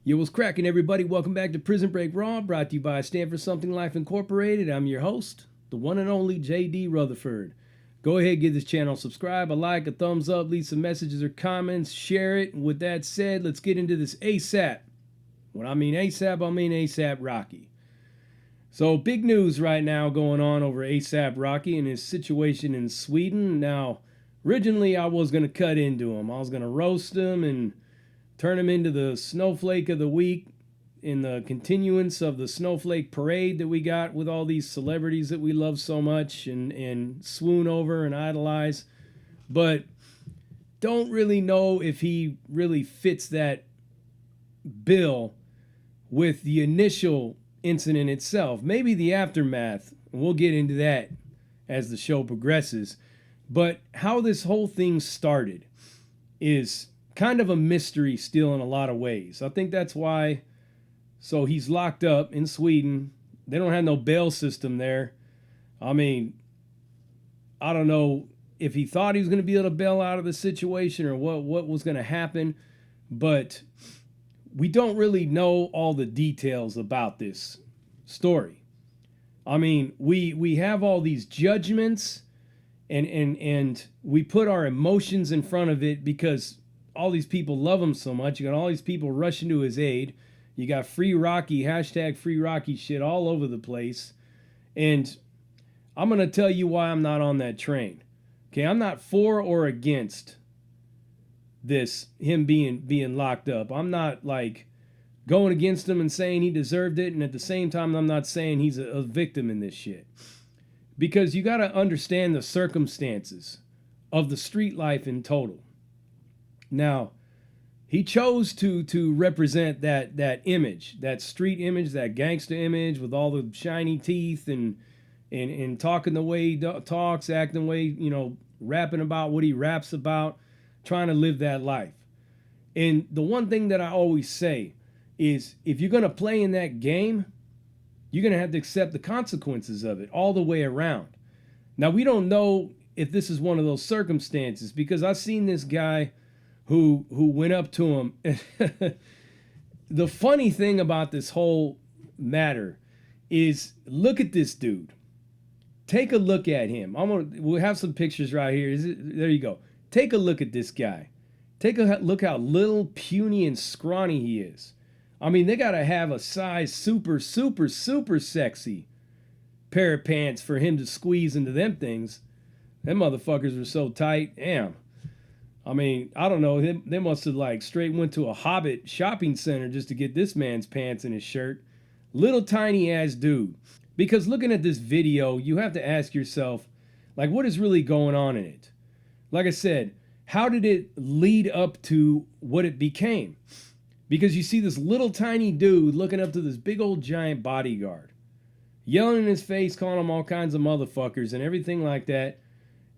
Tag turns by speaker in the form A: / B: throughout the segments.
A: Yo, what's cracking, everybody? Welcome back to Prison Break Raw, brought to you by Stand for Something Life Incorporated. I'm your host, the one and only JD Rutherford. Go ahead, give this channel a subscribe, a like, a thumbs up, leave some messages or comments, share it. And with that said, let's get into this ASAP. When I mean ASAP, I mean ASAP Rocky. So, big news right now going on over ASAP Rocky and his situation in Sweden. Now, originally I was going to cut into him. I was going to roast him and turn him into the Snowflake of the week in the continuance of the Snowflake parade that we got with all these celebrities that we love so much and swoon over and idolize. But don't really know if he really fits that bill with the initial incident itself. Maybe the aftermath, and we'll get into that as the show progresses. But how this whole thing started is kind of a mystery still in a lot of ways. I think that's why. So he's locked up in Sweden. They don't have no bail system there. I mean, I don't know if he thought he was going to be able to bail out of the situation or what was going to happen, but we don't really know all the details about this story. I mean, we have all these judgments and we put our emotions in front of it because all these people love him so much. You got all these people rushing to his aid. You got Free Rocky, hashtag Free Rocky shit all over the place. And I'm going to tell you why I'm not on that train. Okay, I'm not for or against this, him being locked up. I'm not like going against him and saying he deserved it. And at the same time, I'm not saying he's a victim in this shit. Because you got to understand the circumstances of the street life in total. Now, he chose to represent that image, that street image, that gangsta image with all the shiny teeth and talking the way he talks, acting the way, rapping about what he raps about, trying to live that life. And the one thing that I always say is if you're going to play in that game, you're going to have to accept the consequences of it all the way around. Now, we don't know if this is one of those circumstances because I've seen this guy who went up to him. The funny thing about this whole matter is look at this dude. Take a look at him. We'll have some pictures right here. There you go. Take a look at this guy. Take a look how little, puny, and scrawny he is. I mean, they got to have a size super, super, super sexy pair of pants for him to squeeze into them things. Them motherfuckers were so tight. Damn. I mean, I don't know. They must have like straight went to a Hobbit shopping center just to get this man's pants and his shirt. Little tiny ass dude. Because looking at this video, you have to ask yourself, like, what is really going on in it? Like I said, how did it lead up to what it became? Because you see this little tiny dude looking up to this big old giant bodyguard, yelling in his face, calling him all kinds of motherfuckers and everything like that.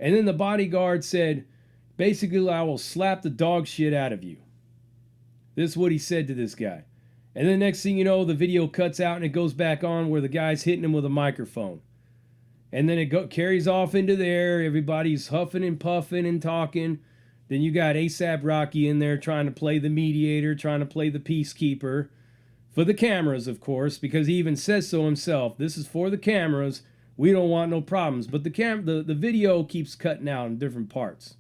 A: And then the bodyguard said, basically, I will slap the dog shit out of you. This is what he said to this guy. And then next thing you know, the video cuts out and it goes back on where the guy's hitting him with a microphone. And then it carries off into there. Everybody's huffing and puffing and talking. Then you got ASAP Rocky in there trying to play the mediator, trying to play the peacekeeper. For the cameras, of course, because he even says so himself. This is for the cameras. We don't want no problems. But the video keeps cutting out in different parts.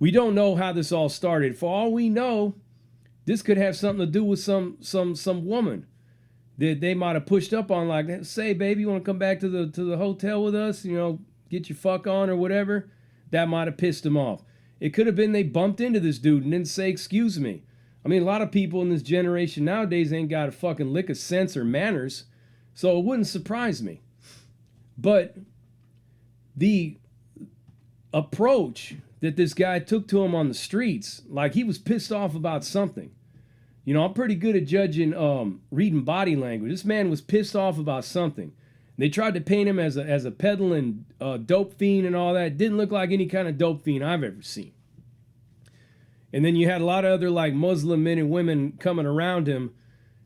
A: We don't know how this all started. For all we know, this could have something to do with some woman that they might have pushed up on, like, say, baby, you want to come back to the hotel with us? Get your fuck on or whatever. That might have pissed him off. It could have been they bumped into this dude and didn't say, excuse me. I mean, a lot of people in this generation nowadays ain't got a fucking lick of sense or manners, so it wouldn't surprise me. But the approach that this guy took to him on the streets, like he was pissed off about something. I'm pretty good at judging, reading body language. This man was pissed off about something. They tried to paint him as a peddling dope fiend and all that. Didn't look like any kind of dope fiend I've ever seen. And then you had a lot of other like Muslim men and women coming around him,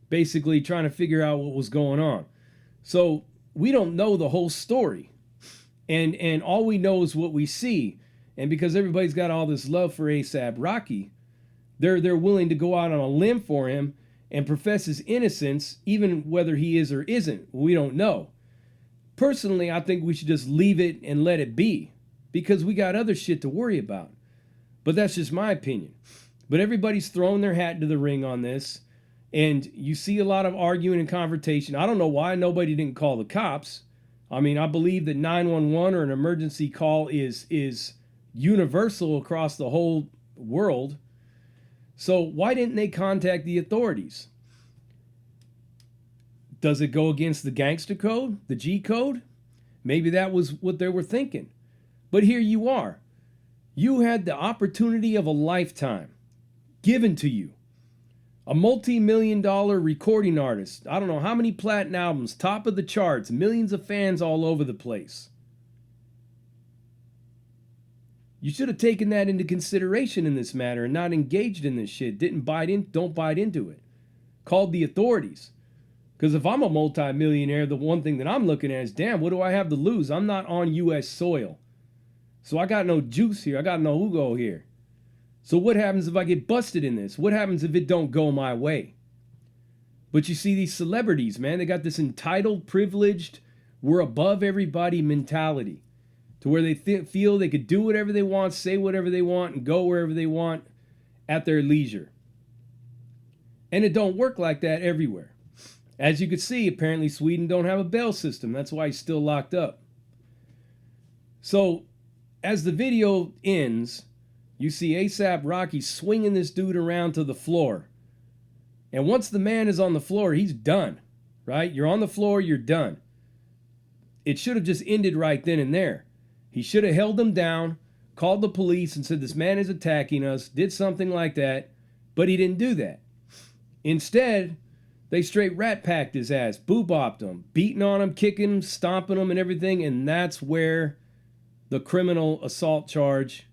A: basically trying to figure out what was going on. So we don't know the whole story. And all we know is what we see. And because everybody's got all this love for ASAP Rocky, they're willing to go out on a limb for him and professes innocence, even whether he is or isn't. We don't know. Personally, I think we should just leave it and let it be, because we got other shit to worry about. But that's just my opinion. But everybody's throwing their hat into the ring on this, and you see a lot of arguing and confrontation. I don't know why nobody didn't call the cops. I mean, I believe that 911 or an emergency call is universal across the whole world. So why didn't they contact the authorities? Does it go against the gangster code, the G code? Maybe that was what they were thinking. But here you are. You had the opportunity of a lifetime given to you. A multi-million-dollar recording artist. I don't know how many platinum albums, top of the charts, millions of fans all over the place. You should have taken that into consideration in this matter and not engaged in this shit. Don't bite into it. Called the authorities. Because if I'm a multi-millionaire, the one thing that I'm looking at is, damn, what do I have to lose? I'm not on U.S. soil. So I got no juice here. I got no Hugo here. So what happens if I get busted in this? What happens if it don't go my way? But you see these celebrities, man, they got this entitled, privileged, we're above everybody mentality. To where they feel they could do whatever they want, say whatever they want, and go wherever they want at their leisure. And it don't work like that everywhere. As you can see, apparently Sweden don't have a bail system. That's why he's still locked up. So, as the video ends, you see A$AP Rocky swinging this dude around to the floor. And once the man is on the floor, he's done, right? You're on the floor, you're done. It should have just ended right then and there. He should have held him down, called the police and said, this man is attacking us, did something like that, but he didn't do that. Instead, they straight rat packed his ass, boo-bopped him, beating on him, kicking him, stomping him and everything, and that's where the criminal assault charge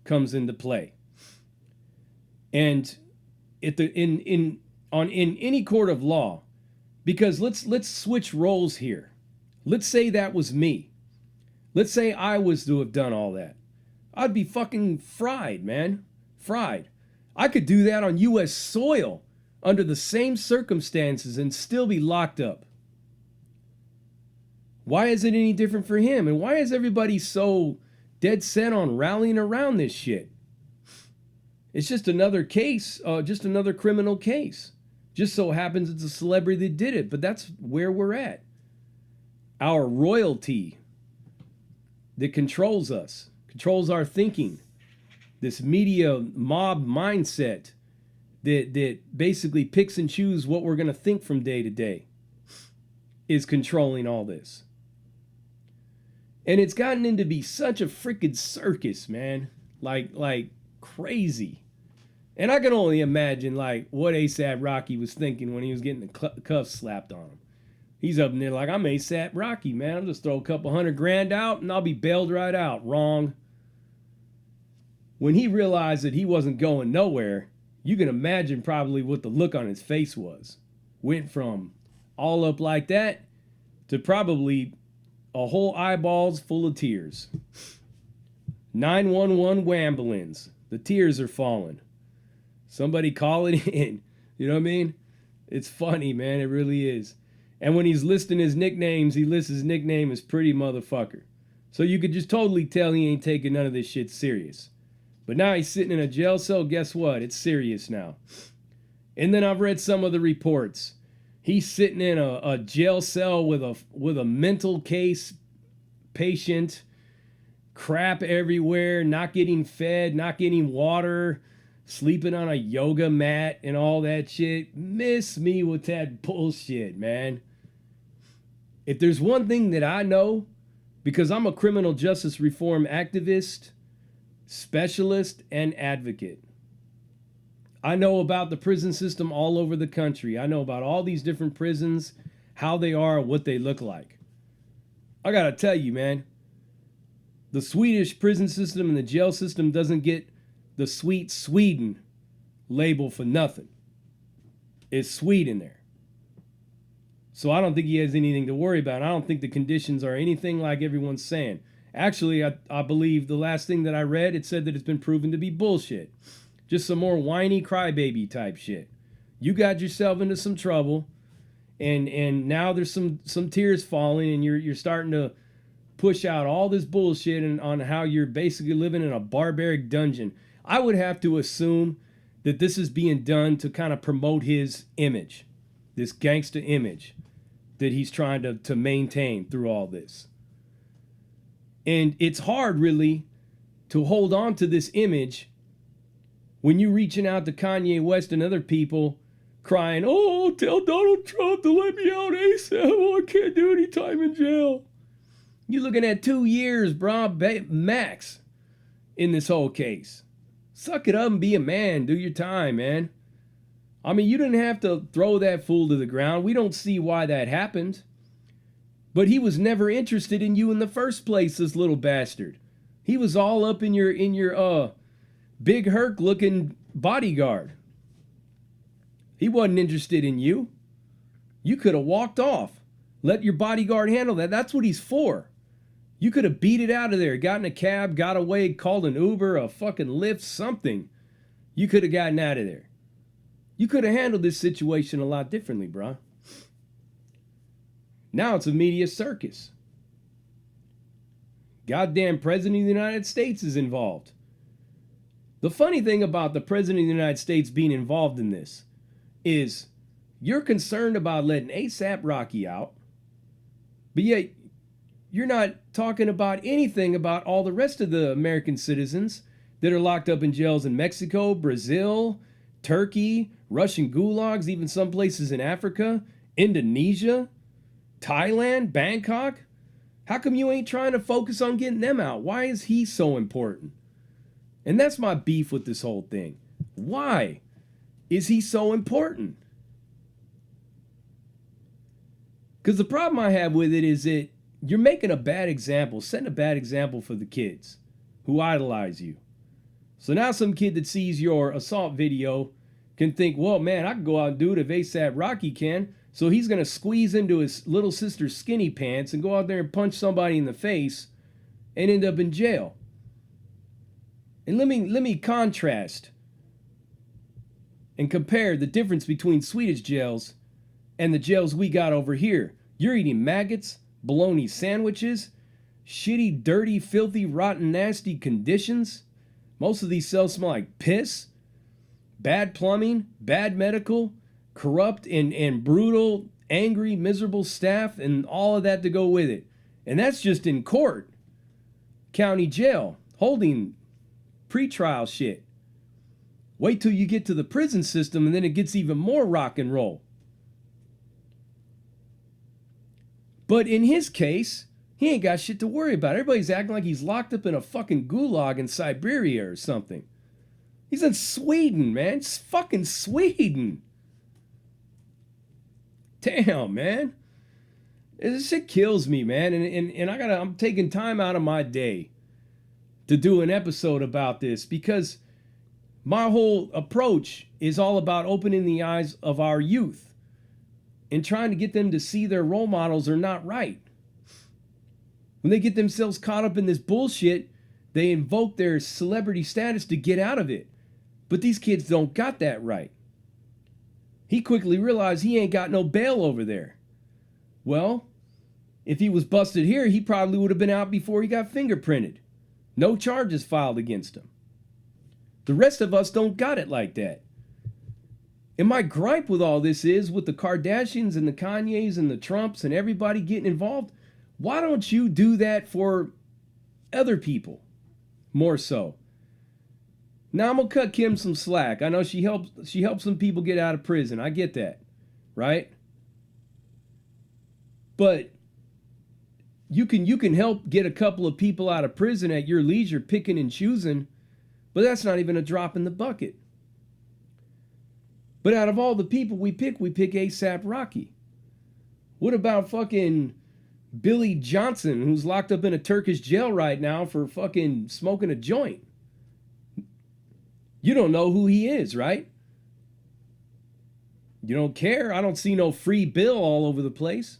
A: comes into play. And in any court of law, because let's switch roles here. Let's say that was me. Let's say I was to have done all that. I'd be fucking fried, man. Fried. I could do that on U.S. soil under the same circumstances and still be locked up. Why is it any different for him? And why is everybody so dead set on rallying around this shit? It's just another case, just another criminal case. Just so happens it's a celebrity that did it, but that's where we're at. Our royalty that controls us, controls our thinking, this media mob mindset that basically picks and chooses what we're going to think from day to day, is controlling all this. And it's gotten into be such a freaking circus, man. Like crazy. And I can only imagine like what A$AP Rocky was thinking when he was getting the cuffs slapped on him. He's up in there like, I'm A$AP Rocky, man. I'll just throw a couple $100,000 out and I'll be bailed right out. Wrong. When he realized that he wasn't going nowhere, you can imagine probably what the look on his face was. Went from all up like that to probably a whole eyeballs full of tears. 911 wamblins. The tears are falling. Somebody call it in. You know what I mean? It's funny, man. It really is. And when he's listing his nicknames, he lists his nickname as Pretty Motherfucker. So you could just totally tell he ain't taking none of this shit serious. But now he's sitting in a jail cell. Guess what? It's serious now. And then I've read some of the reports. He's sitting in a jail cell with a mental case patient, crap everywhere, not getting fed, not getting water, sleeping on a yoga mat and all that shit. Miss me with that bullshit, man. If there's one thing that I know, because I'm a criminal justice reform activist, specialist, and advocate, I know about the prison system all over the country. I know about all these different prisons, how they are, what they look like. I gotta tell you, man, the Swedish prison system and the jail system doesn't get the sweet Sweden label for nothing. It's sweet in there. So I don't think he has anything to worry about. I don't think the conditions are anything like everyone's saying. Actually, I believe the last thing that I read, it said that it's been proven to be bullshit. Just some more whiny crybaby type shit. You got yourself into some trouble, and now there's some tears falling, and you're starting to push out all this bullshit on how you're basically living in a barbaric dungeon. I would have to assume that this is being done to kind of promote his image, this gangsta image that he's trying to maintain through all this. And it's hard, really, to hold on to this image when you're reaching out to Kanye West and other people crying, oh, tell Donald Trump to let me out ASAP. Oh, I can't do any time in jail. You're looking at 2 years, bro, max, in this whole case. Suck it up and be a man. Do your time, man. I mean, you didn't have to throw that fool to the ground. We don't see why that happened. But he was never interested in you in the first place, this little bastard. He was all up in your Big Herc looking bodyguard. He wasn't interested in you. You could have walked off. Let your bodyguard handle that. That's what he's for. You could have beat it out of there, got in a cab, got away, called an Uber, a fucking Lyft, something. You could have gotten out of there. You could have handled this situation a lot differently, bro. Now it's a media circus. Goddamn President of the United States is involved. The funny thing about the President of the United States being involved in this is you're concerned about letting ASAP Rocky out, but yet you're not talking about anything about all the rest of the American citizens that are locked up in jails in Mexico, Brazil, Turkey, Russian gulags, even some places in Africa, Indonesia, Thailand, Bangkok. How come you ain't trying to focus on getting them out? Why is he so important? And that's my beef with this whole thing. Why is he so important? Because the problem I have with it is that you're making a bad example, setting a bad example for the kids who idolize you. So now some kid that sees your assault video can think, well, man, I can go out and do it if ASAP Rocky can. So he's going to squeeze into his little sister's skinny pants and go out there and punch somebody in the face and end up in jail. And let me contrast and compare the difference between Swedish jails and the jails we got over here. You're eating maggots, bologna sandwiches, shitty, dirty, filthy, rotten, nasty conditions. Most of these cells smell like piss, bad plumbing, bad medical, corrupt and brutal, angry, miserable staff, and all of that to go with it. And that's just in court, county jail, holding pretrial shit. Wait till you get to the prison system and then it gets even more rock and roll. But in his case, he ain't got shit to worry about. Everybody's acting like he's locked up in a fucking gulag in Siberia or something. He's in Sweden, man. It's fucking Sweden. Damn, man. This shit kills me, man. And I'm taking time out of my day to do an episode about this because my whole approach is all about opening the eyes of our youth and trying to get them to see their role models are not right. When they get themselves caught up in this bullshit, they invoke their celebrity status to get out of it. But these kids don't got that right. He quickly realized he ain't got no bail over there. Well, if he was busted here, he probably would have been out before he got fingerprinted. No charges filed against him. The rest of us don't got it like that. And my gripe with all this is, with the Kardashians and the Kanyes and the Trumps and everybody getting involved, why don't you do that for other people more so? Now I'm gonna cut Kim some slack. I know she helped some people get out of prison. I get that, right? But you can help get a couple of people out of prison at your leisure, picking and choosing, but that's not even a drop in the bucket. But out of all the people we pick ASAP Rocky. What about fucking Billy Johnson, who's locked up in a Turkish jail right now for fucking smoking a joint? You don't know who he is, right? You don't care. I don't see no free bill all over the place.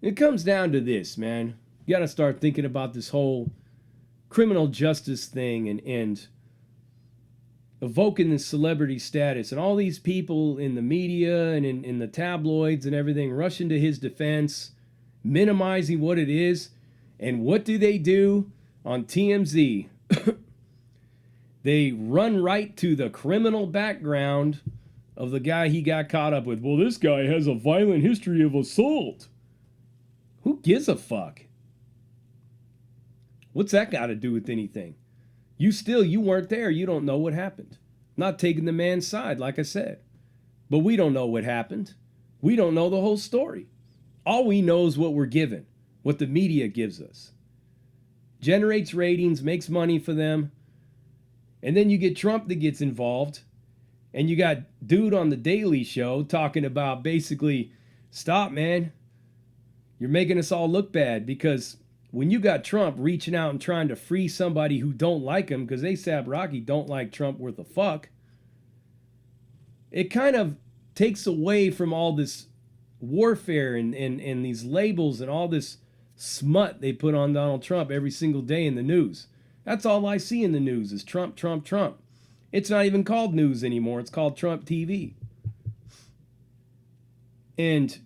A: It comes down to this, man. You got to start thinking about this whole criminal justice thing and evoking this celebrity status, and all these people in the media and in the tabloids and everything rushing to his defense, minimizing what it is. And what do on TMZ? They run right to the criminal background of the guy he got caught up with. Well, this guy has a violent history of assault. Who gives a fuck? What's that got to do with anything? You weren't there. You don't know what happened. Not taking the man's side, like I said. But we don't know what happened. We don't know the whole story. All we know is what we're given, what the media gives us. Generates ratings, makes money for them. And then you get Trump that gets involved. And you got dude on the Daily Show talking about basically, stop, man. You're making us all look bad, because when you got Trump reaching out and trying to free somebody who don't like him, because A$AP Rocky don't like Trump worth a fuck, it kind of takes away from all this warfare and these labels and all this smut they put on Donald Trump every single day in the news. That's all I see in the news is Trump, Trump, Trump. It's not even called news anymore. It's called Trump TV. And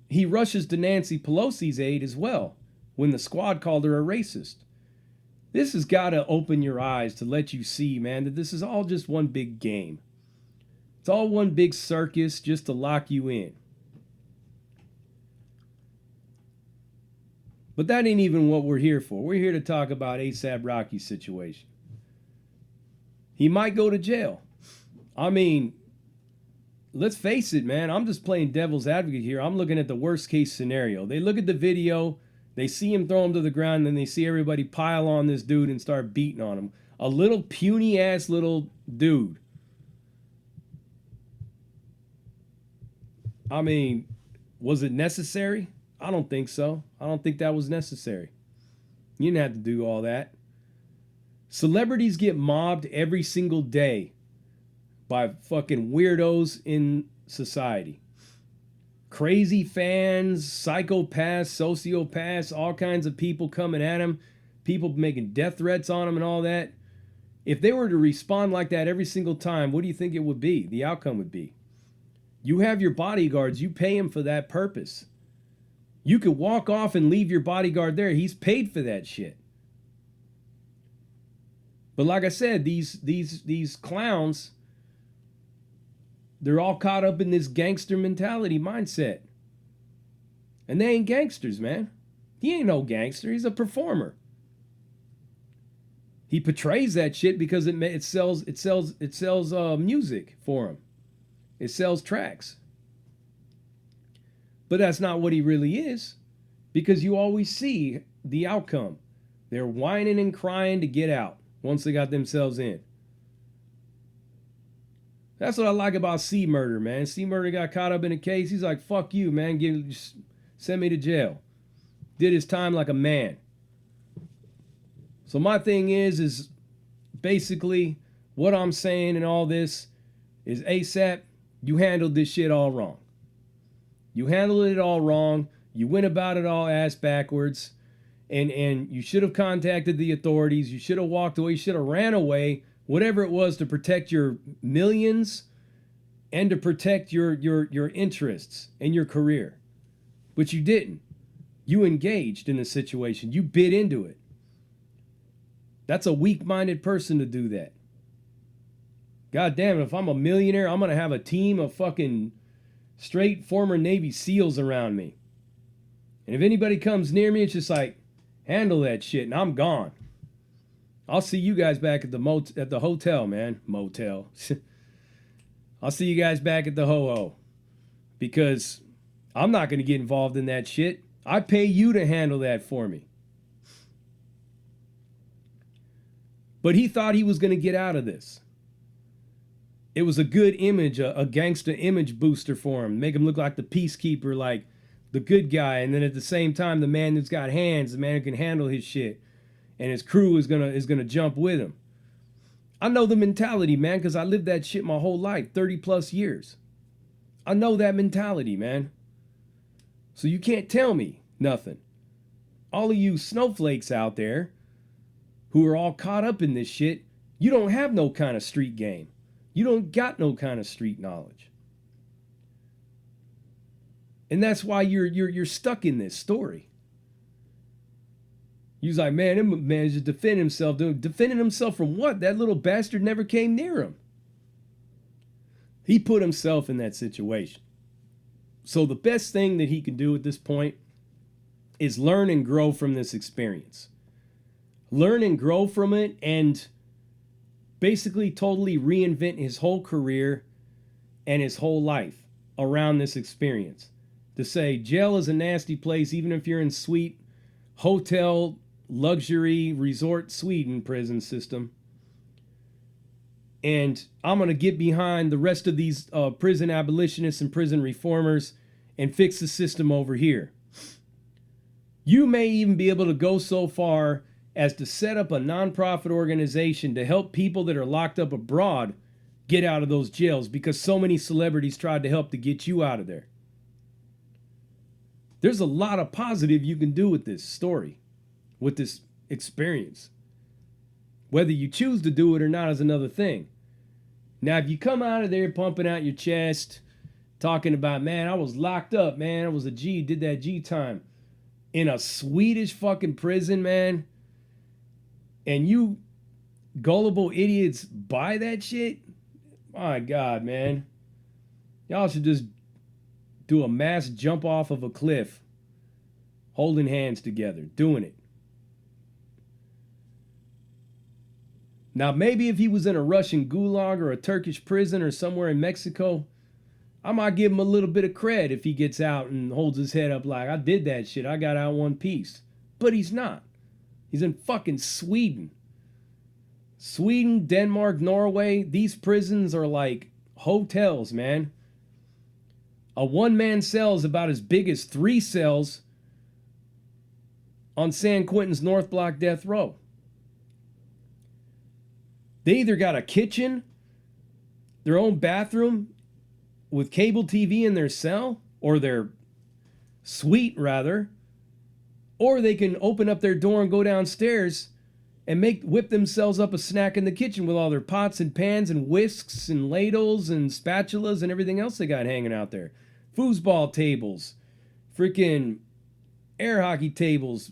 A: he rushes to Nancy Pelosi's aid as well when the squad called her a racist. This has got to open your eyes to let you see, man, that this is all just one big game. It's all one big circus just to lock you in. But that ain't even what we're here for. We're here to talk about A$AP Rocky's situation. He might go to jail. I mean, let's face it, man. I'm just playing devil's advocate here. I'm looking at the worst case scenario. They look at the video, they see him throw him to the ground, and then they see everybody pile on this dude and start beating on him. A little puny ass little dude. I mean, was it necessary? I don't think so. I don't think that was necessary. You didn't have to do all that. Celebrities get mobbed every single day by fucking weirdos in society. Crazy fans, psychopaths, sociopaths, all kinds of people coming at him, people making death threats on him and all that. If they were to respond like that every single time, what do you think it would be? The outcome would be. You have your bodyguards, you pay him for that purpose. You could walk off and leave your bodyguard there. He's paid for that shit. But like I said, these clowns, they're all caught up in this gangster mentality mindset. And they ain't gangsters, man. He ain't no gangster. He's a performer. He portrays that shit because it sells music for him. It sells tracks. But that's not what he really is, because you always see the outcome. They're whining and crying to get out once they got themselves in. That's what I like about C Murder, man. C Murder got caught up in a case. He's like, fuck you, man. Send me to jail. Did his time like a man. So my thing is basically what I'm saying in all this is A$AP, you handled this shit all wrong. You handled it all wrong. You went about it all ass backwards. And you should have contacted the authorities. You should have walked away. You should have ran away. Whatever it was to protect your millions and to protect your interests and your career. But you didn't. You engaged in the situation. You bit into it. That's a weak-minded person to do that. God damn it, if I'm a millionaire, I'm going to have a team of fucking straight former Navy SEALs around me. And if anybody comes near me, it's just like, handle that shit, and I'm gone. I'll see you guys back at the hotel, man. Motel. I'll see you guys back at the ho-ho. Because I'm not going to get involved in that shit. I pay you to handle that for me. But he thought he was going to get out of this. It was a good image, a Gangsta Image booster for him. Make him look like the peacekeeper, like the good guy, and then at the same time, the man who's got hands, the man who can handle his shit, and his crew is gonna jump with him. I know the mentality, man, because I lived that shit my whole life, 30 plus years. I know that mentality, man. So you can't tell me nothing. All of you snowflakes out there who are all caught up in this shit, You don't have no kind of street game. You don't got no kind of street knowledge. And that's why you're stuck in this story. He's like, man, him managed to defend himself. Defending himself from what? That little bastard never came near him. He put himself in that situation. So the best thing that he can do at this point is learn and grow from this experience. Learn and grow from it, and basically totally reinvent his whole career and his whole life around this experience. To say jail is a nasty place, even if you're in sweet hotel, luxury, resort Sweden prison system. And I'm going to get behind the rest of these prison abolitionists and prison reformers and fix the system over here. You may even be able to go so far as to set up a nonprofit organization to help people that are locked up abroad get out of those jails, because so many celebrities tried to help to get you out of there. There's a lot of positive you can do with this story, with this experience. Whether you choose to do it or not is another thing. Now, if you come out of there pumping out your chest, talking about, man, I was locked up, man, I was a G, did that G time in a Swedish fucking prison, man, and you gullible idiots buy that shit, my God, man. Y'all should just do a mass jump off of a cliff, holding hands together, doing it. Now, maybe if he was in a Russian gulag or a Turkish prison or somewhere in Mexico, I might give him a little bit of cred if he gets out and holds his head up like, I did that shit, I got out one piece. But he's not. He's in fucking Sweden. Sweden, Denmark, Norway, these prisons are like hotels, man. A one-man cell is about as big as 3 cells on San Quentin's North Block death row. They either got a kitchen, their own bathroom with cable TV in their cell, or their suite rather, or they can open up their door and go downstairs and whip themselves up a snack in the kitchen with all their pots and pans and whisks and ladles and spatulas and everything else they got hanging out there. Foosball tables, freaking air hockey tables,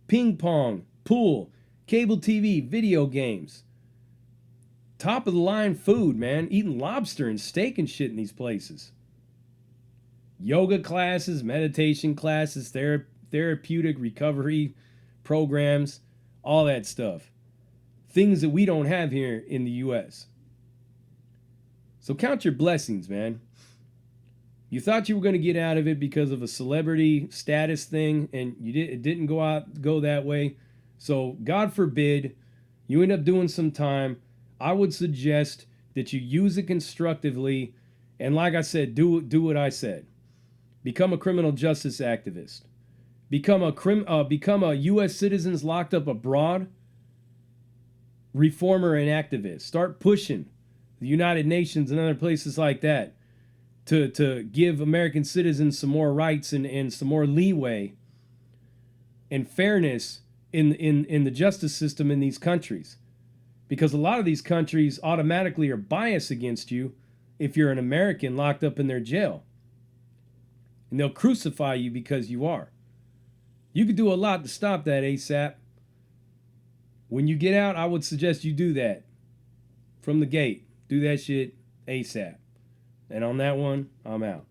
A: ping pong, pool, cable TV, video games. Top of the line food, man. Eating lobster and steak and shit in these places. Yoga classes, meditation classes, therapeutic recovery programs, all that stuff. Things that we don't have here in the U.S. So count your blessings, man. You thought you were going to get out of it because of a celebrity status thing, and it didn't go that way. So God forbid you end up doing some time. I would suggest that you use it constructively, and like I said, do what I said. Become a criminal justice activist. Become a U.S. citizens locked up abroad reformer and activist. Start pushing the United Nations and other places like that to give American citizens some more rights and some more leeway and fairness in the justice system in these countries. Because a lot of these countries automatically are biased against you if you're an American locked up in their jail. And they'll crucify you because you are. You could do a lot to stop that ASAP. When you get out, I would suggest you do that. From the gate. Do that shit ASAP. And on that one, I'm out.